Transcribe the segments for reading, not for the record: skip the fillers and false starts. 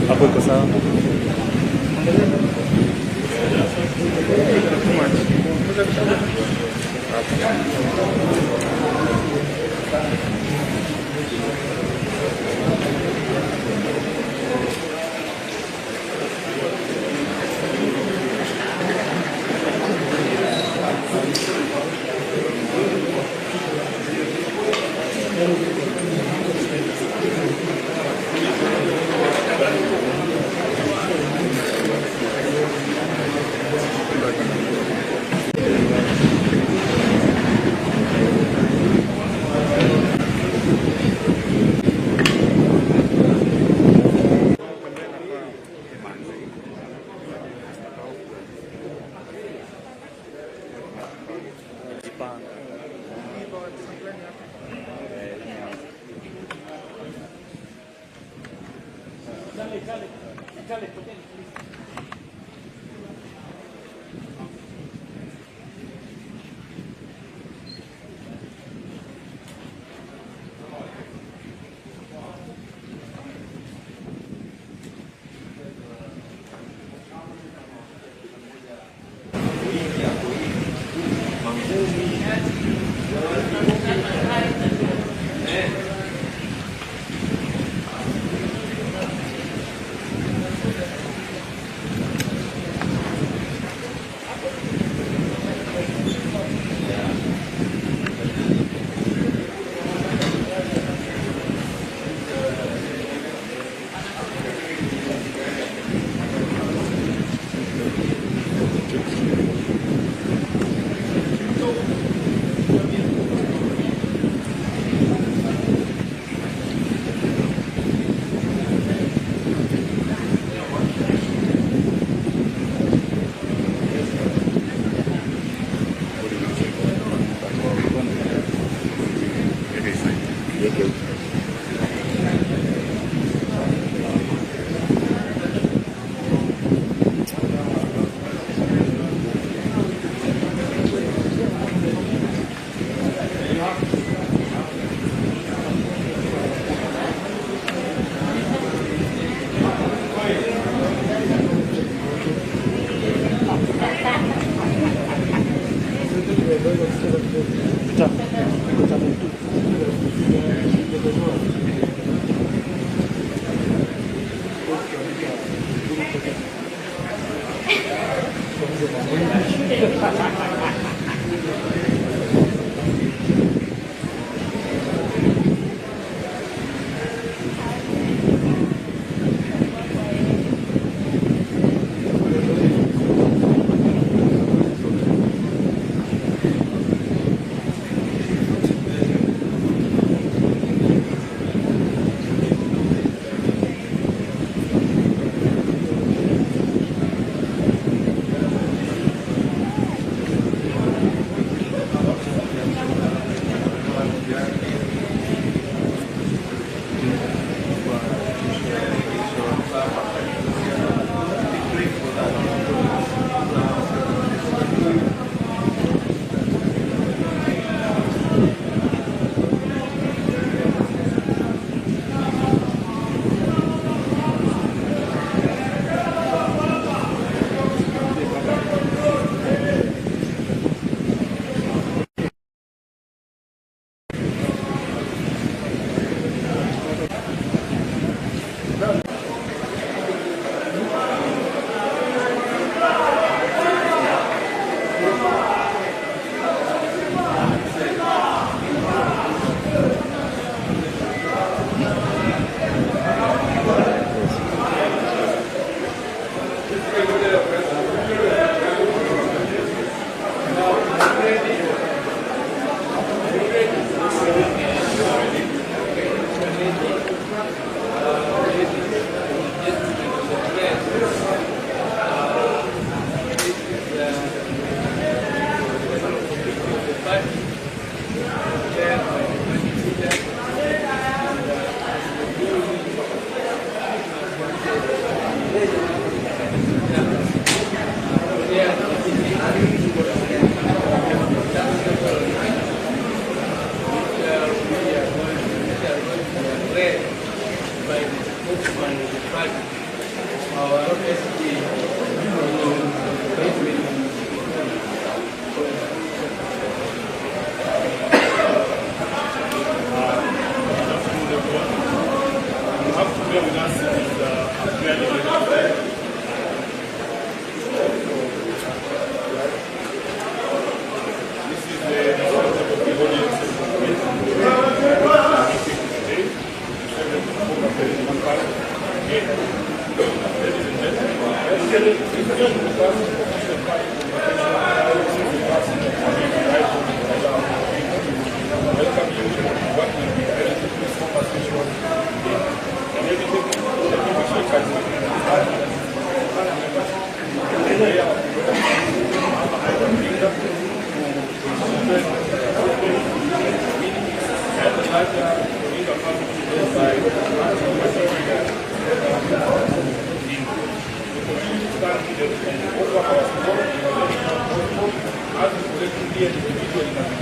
Hapo iko sawa.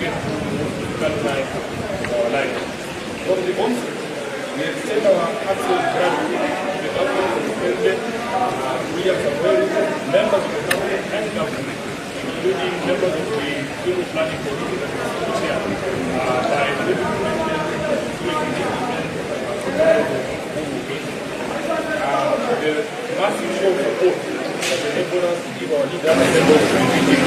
taken through the most difficult time of our life. From the onset, we extend our heartfelt gratitude to the government of the President, William Samuel, members of the cabinet and government, including members of the Funeral Planning Committee that is chair by the Deputy President, the massive show of support that enabled us to give our leaders and members of the meeting.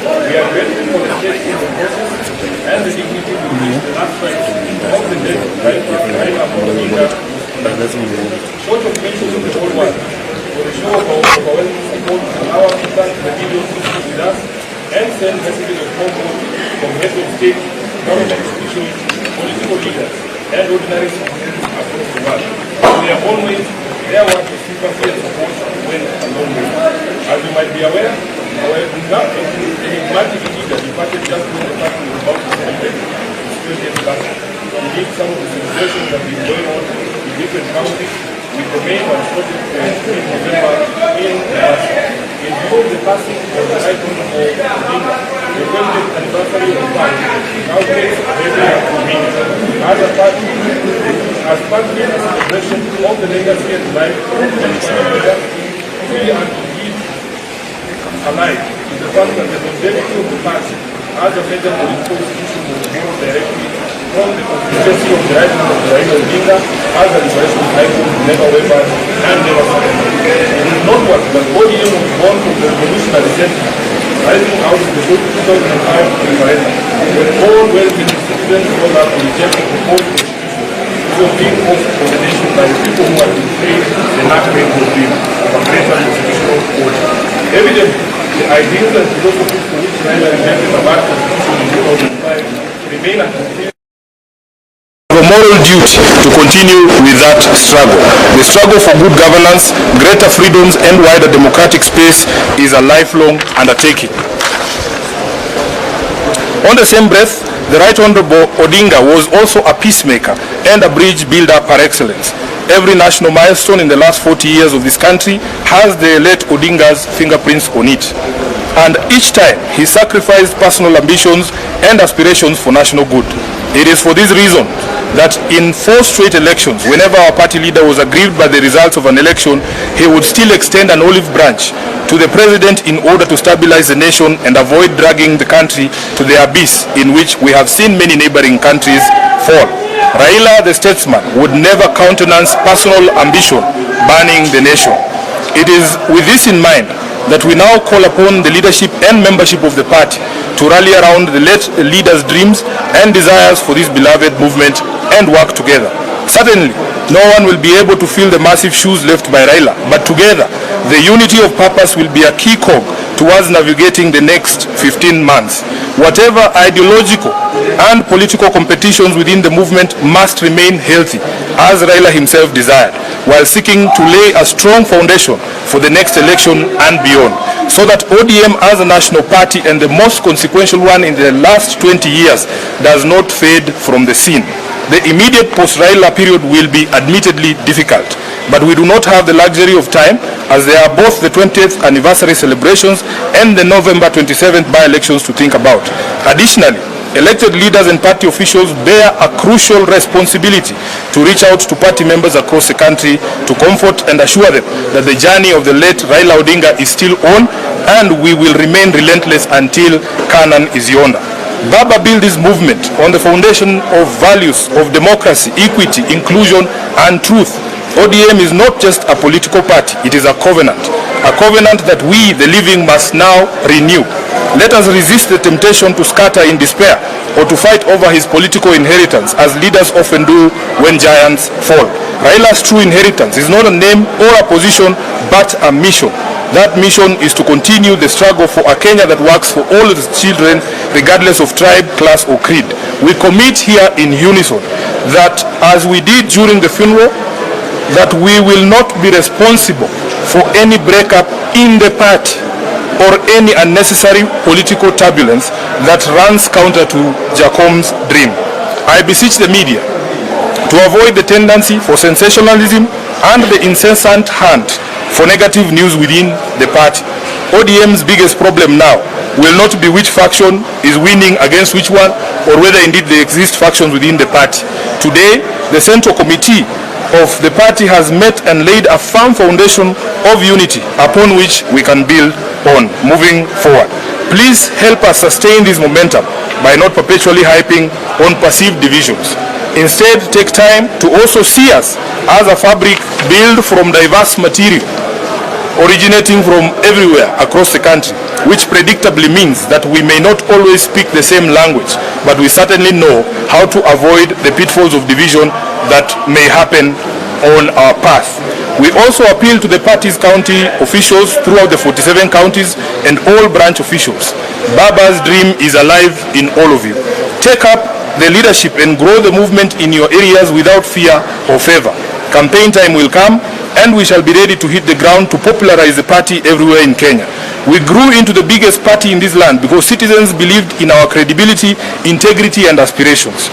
We are grateful for the safety of the process and the dignity with which the last fight of the death of Raila odinga. Short of mentions of the whole world, for the show of our overwhelming support to allow us to thank the millions who stood with us and send messages of comfort from heads of state, government officials, political leaders, and ordinary citizens across the world. We are always there to sympathy and support when along with us. As you might be aware, our enigmatic leader departed just when the party was about to celebrate its 20th birthday. Indeed, some of the celebrations have been going on in different counties, with the main one scheduled for November in Mombasa. In view of the passing of the icon of Odinga, the 20th anniversary of the party now takes a very meaning. As part of the celebration of the legacy and life of the leader, we are indeed alive to the fact that the longevity of the party as a major political institution was born directly from the constituency of the rising of Raila Odinga as a liberation icon, never wavered and never surrendered. It is noteworthy that ODM was born from the revolutionary sentiment rising out of the 2005 referendum, when all well-meaning citizens rose up to reject the proposed constitution. It was being forced for the nation by the people who had been paid the not-painful dream of a greater constitutional order. Evidently, the ideals and philosophies for which Raila rejected the last constitution in 2005 remain unfulfilled. A moral duty to continue with that struggle. The struggle for good governance, greater freedoms and wider democratic space is a lifelong undertaking. On the same breath, the Right Honorable Odinga was also a peacemaker and a bridge builder par excellence. Every national milestone in the last 40 years of this country has the late Odinga's fingerprints on it. And each time he sacrificed personal ambitions and aspirations for national good. It is for this reason that in 4 straight elections, whenever our party leader was aggrieved by the results of an election, he would still extend an olive branch to the president in order to stabilize the nation and avoid dragging the country to the abyss in which we have seen many neighboring countries fall. Raila, the statesman, would never countenance personal ambition burning the nation. It is with this in mind that we now call upon the leadership and membership of the party to rally around the late leader's dreams and desires for this beloved movement and work together. Certainly, no one will be able to fill the massive shoes left by Raila, but together, the unity of purpose will be a key cog towards navigating the next 15 months. Whatever ideological and political competitions within the movement must remain healthy, as Raila himself desired, while seeking to lay a strong foundation for the next election and beyond, so that ODM as a national party and the most consequential one in the last 20 years does not fade from the scene. The immediate post-Raila period will be admittedly difficult, but we do not have the luxury of time, as there are both the 20th anniversary celebrations and the November 27th by-elections to think about. Additionally, elected leaders and party officials bear a crucial responsibility to reach out to party members across the country to comfort and assure them that the journey of the late Raila Odinga is still on, and we will remain relentless until Canaan is yonder. Baba built this movement on the foundation of values of democracy, equity, inclusion, and truth. ODM is not just a political party, it is a covenant that we, the living, must now renew. Let us resist the temptation to scatter in despair or to fight over his political inheritance, as leaders often do when giants fall. Raila's true inheritance is not a name or a position, but a mission. That mission is to continue the struggle for a Kenya that works for all its children, regardless of tribe, class, or creed. We commit here in unison that, as we did during the funeral, that we will not be responsible for any breakup in the party or any unnecessary political turbulence that runs counter to Jacom's dream. I beseech the media to avoid the tendency for sensationalism and the incessant hunt for negative news within the party. ODM's biggest problem now will not be which faction is winning against which one, or whether indeed there exist factions within the party. Today, the Central Committee of the party has met and laid a firm foundation of unity upon which we can build on moving forward. Please help us sustain this momentum by not perpetually hyping on perceived divisions. Instead, take time to also see us as a fabric built from diverse material originating from everywhere across the country, which predictably means that we may not always speak the same language, but we certainly know how to avoid the pitfalls of division that may happen on our path. We also appeal to the party's county officials throughout the 47 counties and all branch officials. Baba's dream is alive in all of you. Take up the leadership and grow the movement in your areas without fear or favor. Campaign time will come, and we shall be ready to hit the ground to popularize the party everywhere in Kenya. We grew into the biggest party in this land because citizens believed in our credibility, integrity, and aspirations.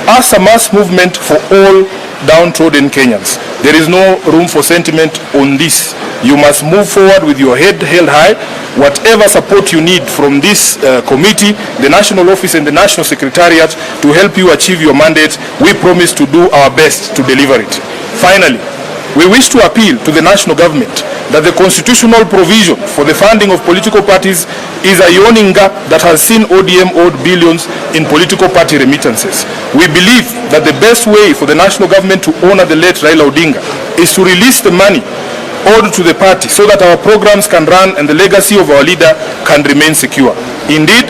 As a mass movement for all downtrodden Kenyans, there is no room for sentiment on this. You must move forward with your head held high. Whatever support you need from this committee, the National Office and the National Secretariat to help you achieve your mandate, we promise to do our best to deliver it. Finally, we wish to appeal to the national government that the constitutional provision for the funding of political parties is a yawning gap that has seen ODM owed billions in political party remittances. We believe that the best way for the national government to honor the late Raila Odinga is to release the money owed to the party so that our programs can run and the legacy of our leader can remain secure. Indeed,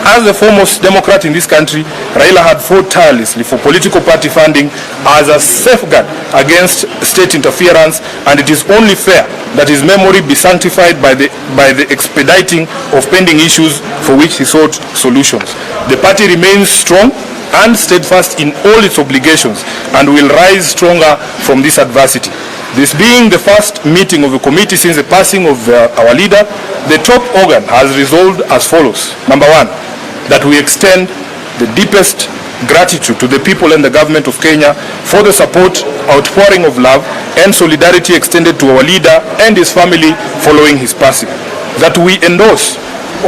as the foremost Democrat in this country, Raila had fought tirelessly for political party funding as a safeguard against state interference, and it is only fair that his memory be sanctified by the expediting of pending issues for which he sought solutions. The party remains strong and steadfast in all its obligations and will rise stronger from this adversity. This being the first meeting of the committee since the passing of our leader, the top organ has resolved as follows. Number one, that we extend the deepest gratitude to the people and the government of Kenya for the support, outpouring of love and solidarity extended to our leader and his family following his passing. That we endorse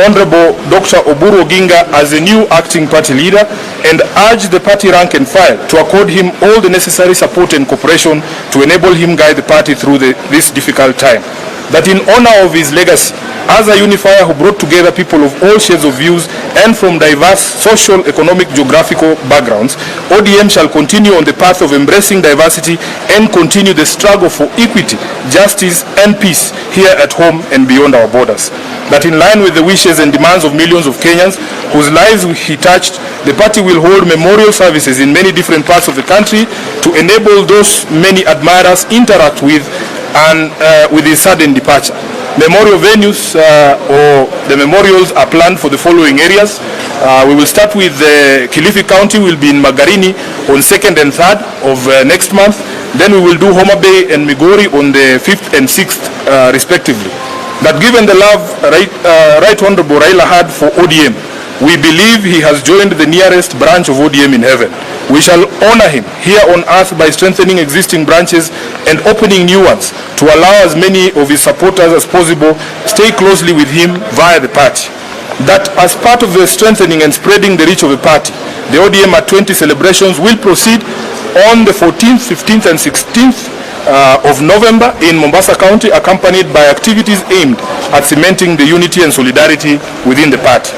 Honorable Dr. Oburu Oginga as the new acting party leader and urge the party rank and file to accord him all the necessary support and cooperation to enable him guide the party through this difficult time. That in honor of his legacy as a unifier who brought together people of all shades of views and from diverse social, economic, geographical backgrounds, ODM shall continue on the path of embracing diversity and continue the struggle for equity, justice, and peace here at home and beyond our borders. That in line with the wishes and demands of millions of Kenyans whose lives he touched, the party will hold memorial services in many different parts of the country to enable those many admirers interact with and with his sudden departure. Memorial venues or the memorials are planned for the following areas. We will start with Kilifi County, will be in Magarini on 2nd and 3rd of next month. Then we will do Homa Bay and Migori on the 5th and 6th respectively. That given the love Right Honorable Raila had for ODM, we believe he has joined the nearest branch of ODM in heaven. We shall honor him here on earth by strengthening existing branches and opening new ones to allow as many of his supporters as possible stay closely with him via the party. That as part of the strengthening and spreading the reach of the party, the ODM at 20 celebrations will proceed on the 14th, 15th and 16th of November in Mombasa County, accompanied by activities aimed at cementing the unity and solidarity within the party.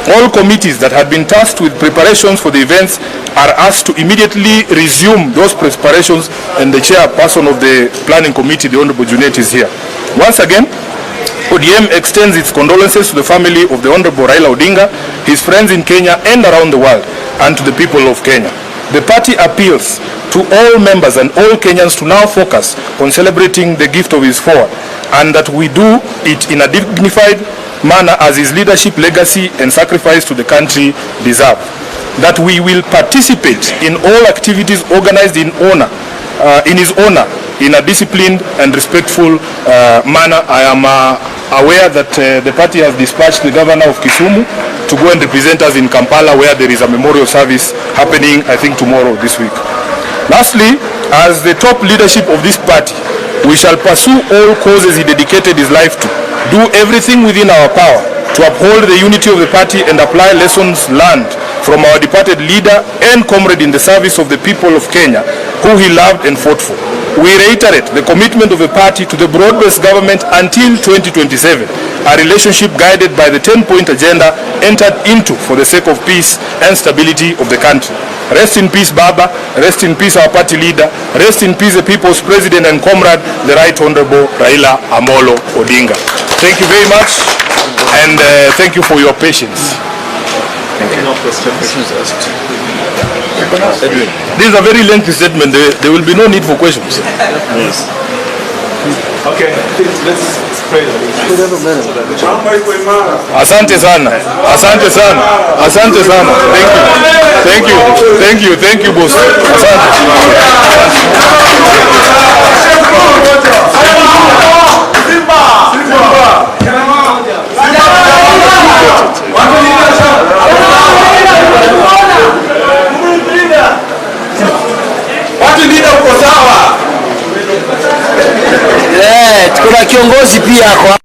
All committees that had been tasked with preparations for the events are asked to immediately resume those preparations, and the chairperson of the planning committee, the Honorable Junet, is here. Once again, ODM extends its condolences to the family of the Honorable Raila Odinga, his friends in Kenya and around the world, and to the people of Kenya. The party appeals to all members and all Kenyans to now focus on celebrating the gift of his forward, and that we do it in a dignified manner as his leadership, legacy and sacrifice to the country deserve. That we will participate in all activities organized in his honor in a disciplined and respectful manner. I am aware that the party has dispatched the governor of Kisumu to go and represent us in Kampala, where there is a memorial service happening, I think, tomorrow this week. Lastly, as the top leadership of this party, we shall pursue all causes he dedicated his life to, do everything within our power to uphold the unity of the party and apply lessons learned from our departed leader and comrade in the service of the people of Kenya, who he loved and fought for. We reiterate the commitment of the party to the broad-based government until 2027, a relationship guided by the 10-point agenda entered into for the sake of peace and stability of the country. Rest in peace, Baba. Rest in peace, our party leader. Rest in peace, the people's president and comrade, the Right Honorable Raila Amolo Odinga. Thank you very much, and thank you for your patience. Thank you. No questions asked. This is a very lengthy statement. There will be no need for questions. Yes. Okay, let's pray. Asante sana. Asante sana. Asante sana. Thank you. Thank you. Thank you, boss. Kuna kiongozi pia kwa